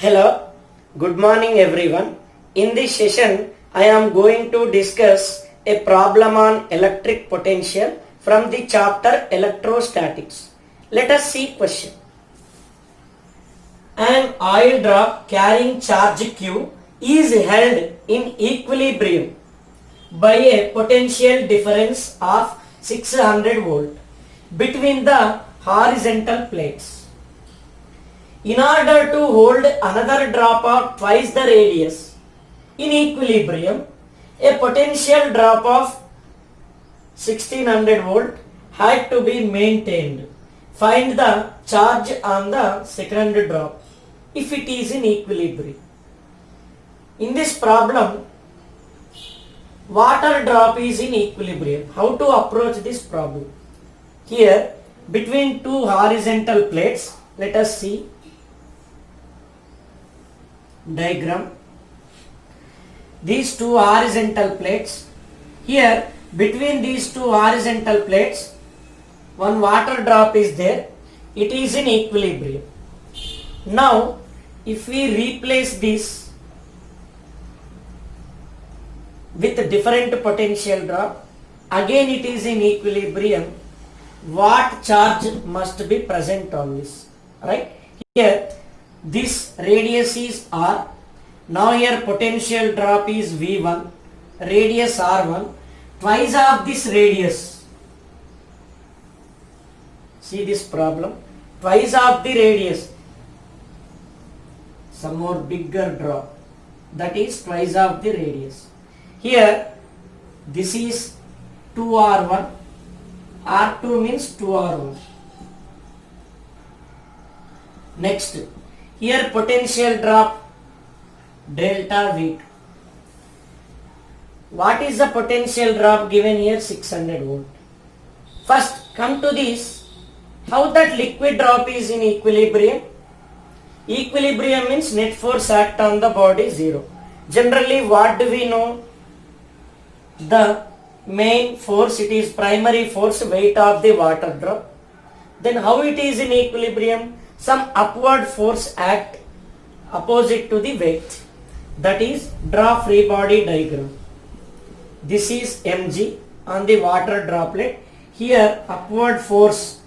Hello, good morning everyone. In this session, I am going to discuss a problem on electric potential from the chapter Electrostatics. Let us see question. An oil drop carrying charge Q is held in equilibrium by a potential difference of 600 volt between the horizontal plates. In order to hold another drop of twice the radius in equilibrium, a potential drop of 1600 volt had to be maintained. Find the charge on the second drop if it is in equilibrium. In this problem, water drop is in equilibrium. How to approach this problem? Here, between two horizontal plates, let us see diagram. These two horizontal plates. Here, between these two horizontal plates, one water drop is there. It is in equilibrium. Now, if we replace this with a different potential drop, again it is in equilibrium. What charge must be present on this? Right? Here, this radius is R. Now here potential drop is V1, radius R1, twice of this radius. See this problem, twice of the radius, some more bigger drop, that is twice of the radius. Here this is 2R1, R2 means 2R1. Next, here potential drop delta V2. What is the potential drop given here? 600 volt. First come to this, how that liquid drop is in equilibrium. Equilibrium means net force act on the body 0. Generally what do we know? The main force, it is primary force, weight of the water drop. Then how it is in equilibrium? Some upward force act opposite to the weight. That is, draw free body diagram. This is mg on the water droplet. Here upward force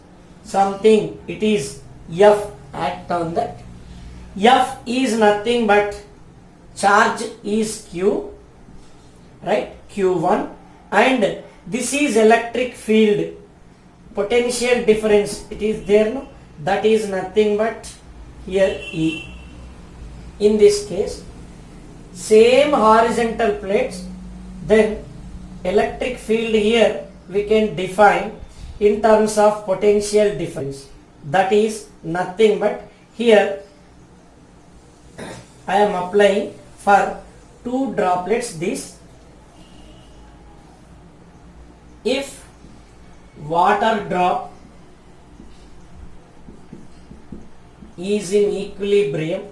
something, it is F act on that. F is nothing but charge is Q, right? Q1, and this is electric field, potential difference, it is there, no? That is nothing but here E. In this case, same horizontal plates, then electric field here we can define in terms of potential difference. That is nothing but here I am applying for two droplets this. If water drop is in equilibrium,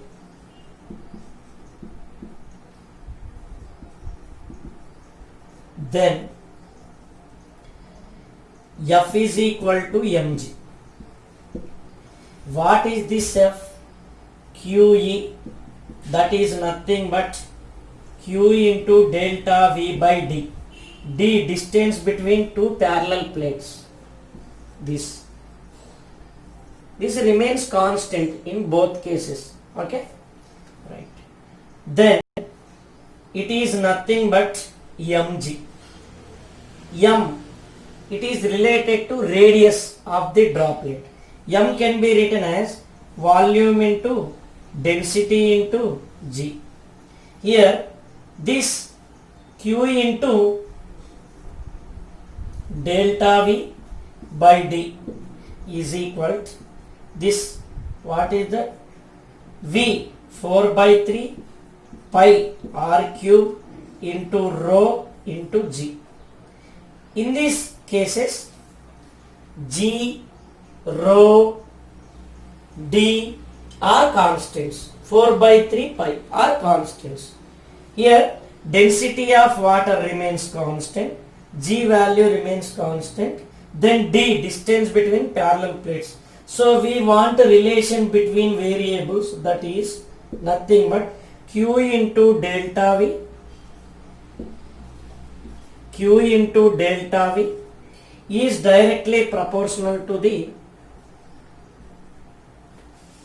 then F is equal to mg. What is this F? QE, that is nothing but Q into delta V by D. D, distance between two parallel plates. This remains constant in both cases. Okay, right. Then it is nothing but mg. M, it is related to radius of the droplet. M can be written as volume into density into G. Here this Q into delta V by D is equal to this, what is that? V 4 by 3 pi R cube into rho into G. In these cases, G, rho, D are constants. 4 by 3 pi are constants. Here density of water remains constant, G value remains constant, then D, distance between parallel plates. So we want a relation between variables, that is nothing but Q into delta V. Q into delta V is directly proportional to the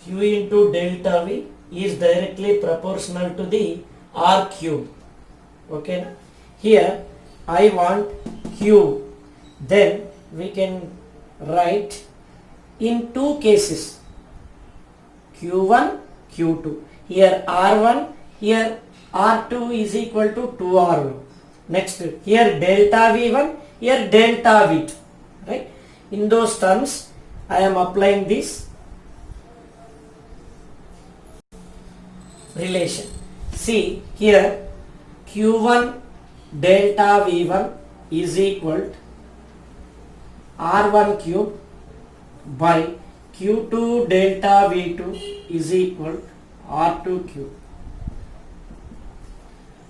Q into delta V is directly proportional to the R cube. Okay. Here I want Q. Then we can write in two cases, Q1, Q2. Here R1, here R2 is equal to 2R1. Next, here delta V1, here delta V2. Right? In those terms, I am applying this relation. See here, Q1 delta V1 is equal to R1 cube by Q2 delta V2 is equal to R2 cube.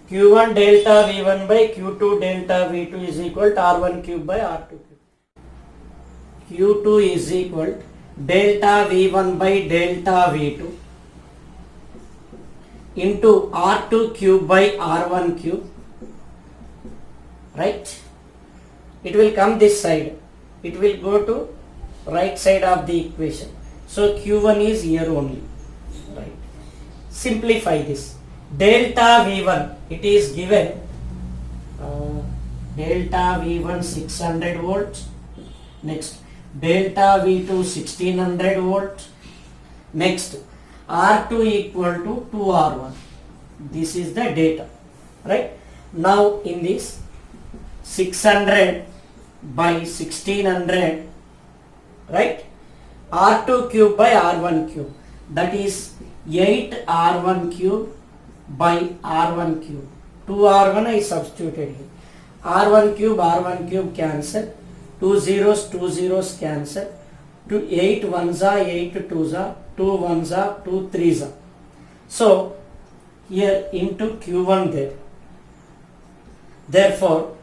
Q1 delta V1 by Q2 delta V2 is equal to R1 cube by R2 cube. Q2 is equal to delta V1 by delta V2 into R2 cube by R1 cube. Right? It will come this side. It will go to right side of the equation. So Q1 is here only. Right. Simplify this. Delta V1, it is given delta V1 600 volts. Next, delta V2 1600 volts. Next, R2 equal to 2R1. This is the data. Right. Now in this 600 by 1600, right, R2 cube by R1 cube, that is 8 R1 cube by R1 cube. 2R1 I substituted here. R1 cube cancel, 2 zeros cancel, 8 ones are 8 twos are 2 ones are 2 threes are. So here into Q1 there. Therefore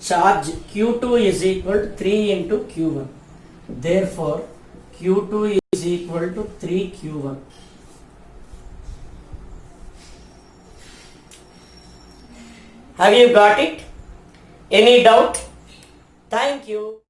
charge Q2 is equal to 3 into Q1. Therefore Q2 is equal to 3 Q1. Have you got it? Any doubt? Thank you.